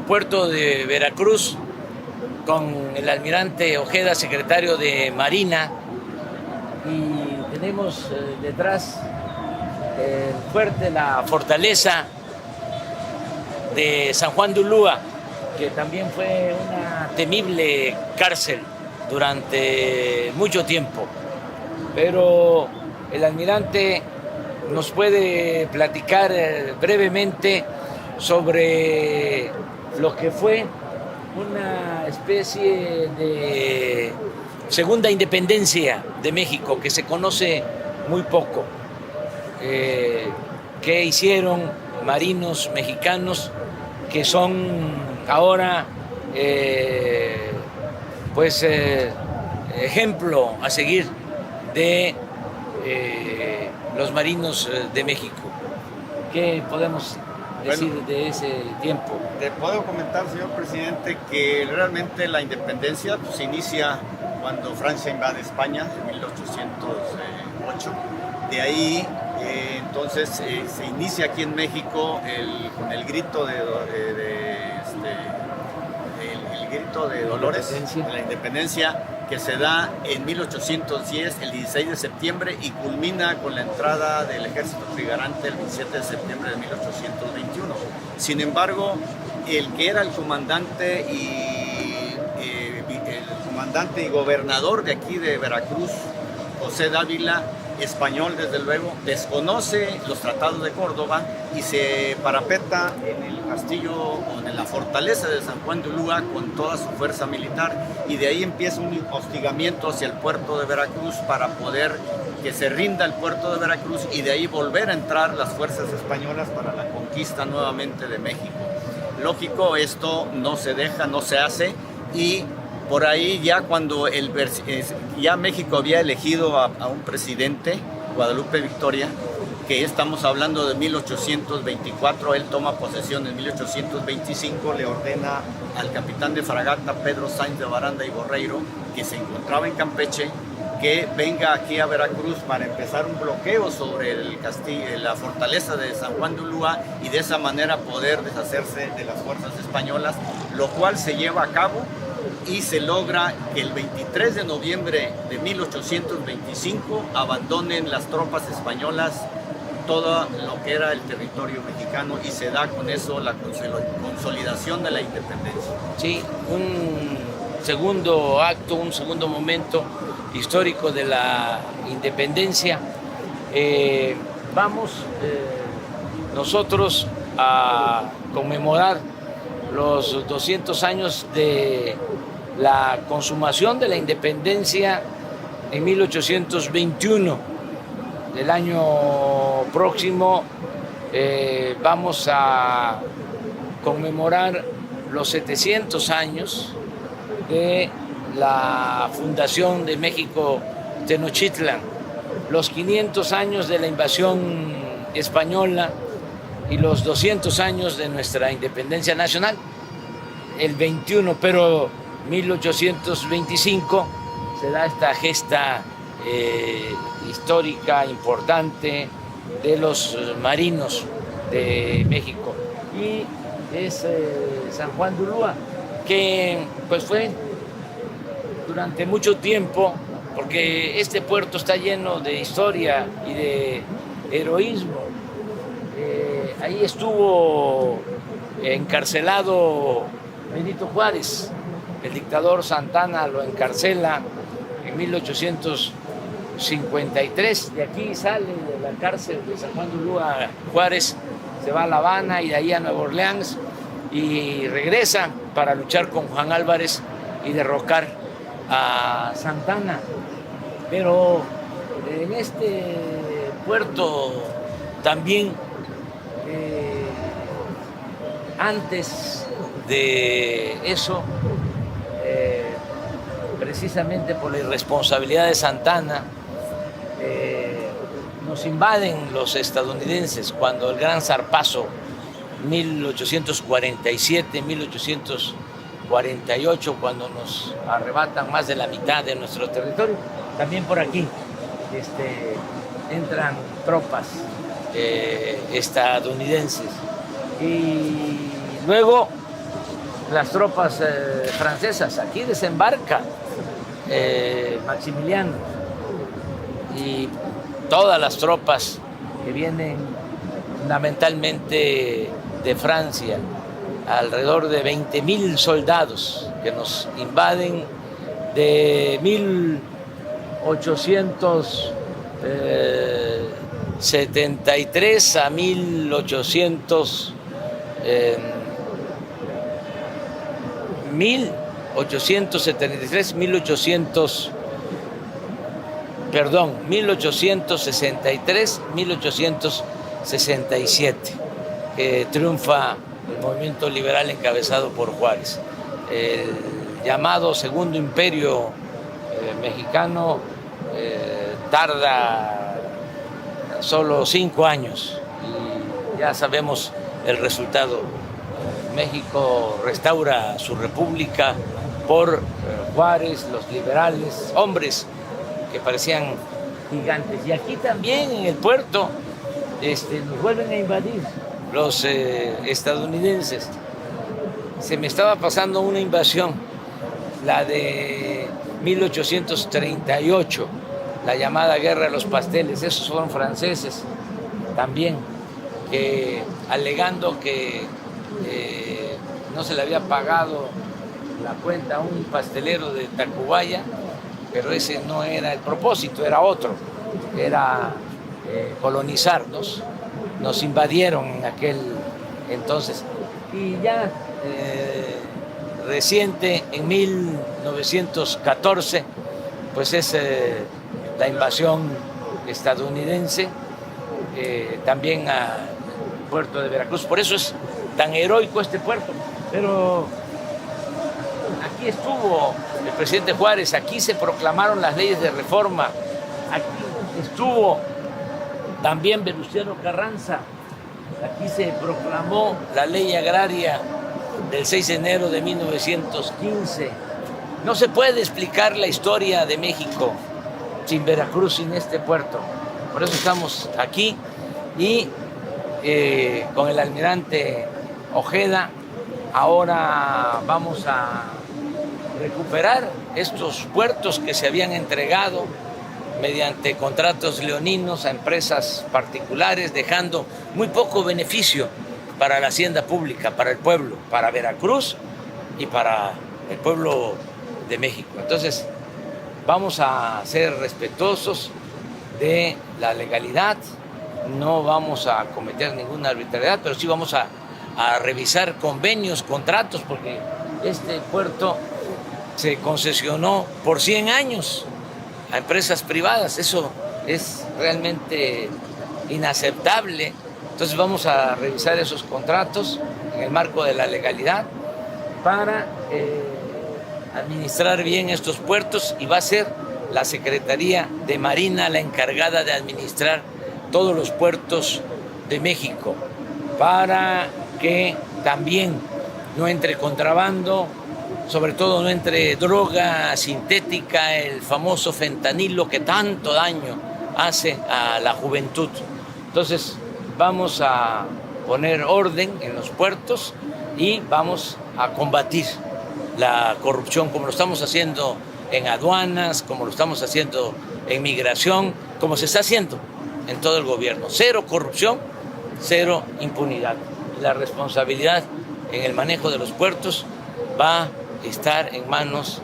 puerto de Veracruz con el almirante Ojeda, secretario de Marina, y tenemos detrás el fuerte, la fortaleza de San Juan de Ulúa, que también fue una temible cárcel durante mucho tiempo. Pero el almirante nos puede platicar brevemente sobre lo que fue una especie de segunda independencia de México, que se conoce muy poco. ¿Qué hicieron marinos mexicanos que son ahora ejemplo a seguir de los marinos de México? ¿Qué podemos decir de ese tiempo? Te puedo comentar, señor presidente, que realmente la independencia se inicia cuando Francia invade España en 1808. De ahí, entonces, se inicia aquí en México con el grito de Dolores, de la independencia, que se da en 1810, el 16 de septiembre, y culmina con la entrada del ejército trigarante el 27 de septiembre de 1821. Sin embargo, el que era el comandante y gobernador de aquí de Veracruz, José Dávila, español desde luego, desconoce los tratados de Córdoba y se parapeta en el castillo o en la fortaleza de San Juan de Ulúa con toda su fuerza militar, y de ahí empieza un hostigamiento hacia el puerto de Veracruz para poder que se rinda el puerto de Veracruz y de ahí volver a entrar las fuerzas españolas para la conquista nuevamente de México. Lógico, esto no se deja, no se hace, y por ahí ya cuando ya México había elegido a un presidente, Guadalupe Victoria, que estamos hablando de 1824, él toma posesión en 1825, le ordena al capitán de fragata Pedro Sainz de Baranda y Borreiro, que se encontraba en Campeche, que venga aquí a Veracruz para empezar un bloqueo sobre el castillo, la fortaleza de San Juan de Ulúa, y de esa manera poder deshacerse de las fuerzas españolas, lo cual se lleva a cabo y se logra que el 23 de noviembre de 1825 abandonen las tropas españolas todo lo que era el territorio mexicano, y se da con eso la consolidación de la independencia. Sí, un segundo acto, un segundo momento histórico de la independencia. Vamos nosotros a conmemorar los 200 años de la consumación de la independencia en 1821. El año próximo vamos a conmemorar los 700 años de la fundación de México Tenochtitlan, los 500 años de la invasión española y los 200 años de nuestra independencia nacional, el 21, pero 1825 se da esta gesta histórica, importante, de los marinos de México. Y es San Juan de Ulúa, que pues fue durante mucho tiempo, porque este puerto está lleno de historia y de heroísmo. Ahí estuvo encarcelado Benito Juárez, el dictador Santana lo encarcela en 1853, de aquí sale de la cárcel de San Juan de Ulúa Juárez, se va a La Habana y de ahí a Nueva Orleans, y regresa para luchar con Juan Álvarez y derrocar a Santana. Pero en este puerto también, antes de eso, precisamente por la irresponsabilidad de Santana, nos invaden los estadounidenses cuando el Gran Zarpazo, 1847, 1848, cuando nos arrebatan más de la mitad de nuestro territorio. También por aquí entran tropas estadounidenses. Y luego las tropas francesas. Aquí desembarca Maximiliano y todas las tropas que vienen fundamentalmente de Francia, alrededor de 20,000 soldados que nos invaden de 1873 a 1867, que triunfa el movimiento liberal encabezado por Juárez. El llamado Segundo Imperio mexicano tarda solo 5 años y ya sabemos el resultado. México restaura su república por Juárez, los liberales, hombres que parecían gigantes. Y aquí también en el puerto nos vuelven a invadir los estadounidenses. Se me estaba pasando una invasión, la de 1838, la llamada Guerra de los Pasteles. Esos fueron franceses también, que alegando que no se le había pagado la cuenta a un pastelero de Tacubaya, pero ese no era el propósito, era otro, era colonizarnos. Nos invadieron en aquel entonces. Y ya reciente, en 1914, pues es la invasión estadounidense también al puerto de Veracruz. Por eso es tan heroico este puerto. Pero aquí estuvo el presidente Juárez, aquí se proclamaron las leyes de reforma, aquí estuvo también Venustiano Carranza, aquí se proclamó la ley agraria del 6 de enero de 1915. No se puede explicar la historia de México sin Veracruz, sin este puerto. Por eso estamos aquí y con el almirante Ojeda ahora vamos a recuperar estos puertos que se habían entregado mediante contratos leoninos a empresas particulares, dejando muy poco beneficio para la hacienda pública, para el pueblo, para Veracruz y para el pueblo de México. Entonces, vamos a ser respetuosos de la legalidad, no vamos a cometer ninguna arbitrariedad, pero sí vamos a revisar convenios, contratos, porque este puerto se concesionó por 100 años a empresas privadas. Eso es realmente inaceptable. Entonces vamos a revisar esos contratos en el marco de la legalidad para administrar bien estos puertos, y va a ser la Secretaría de Marina la encargada de administrar todos los puertos de México, para que también no entre contrabando, sobre todo no entre droga sintética, el famoso fentanilo que tanto daño hace a la juventud. Entonces vamos a poner orden en los puertos y vamos a combatir la corrupción, como lo estamos haciendo en aduanas, como lo estamos haciendo en migración, como se está haciendo en todo el gobierno. Cero corrupción, cero impunidad. La responsabilidad en el manejo de los puertos va a estar en manos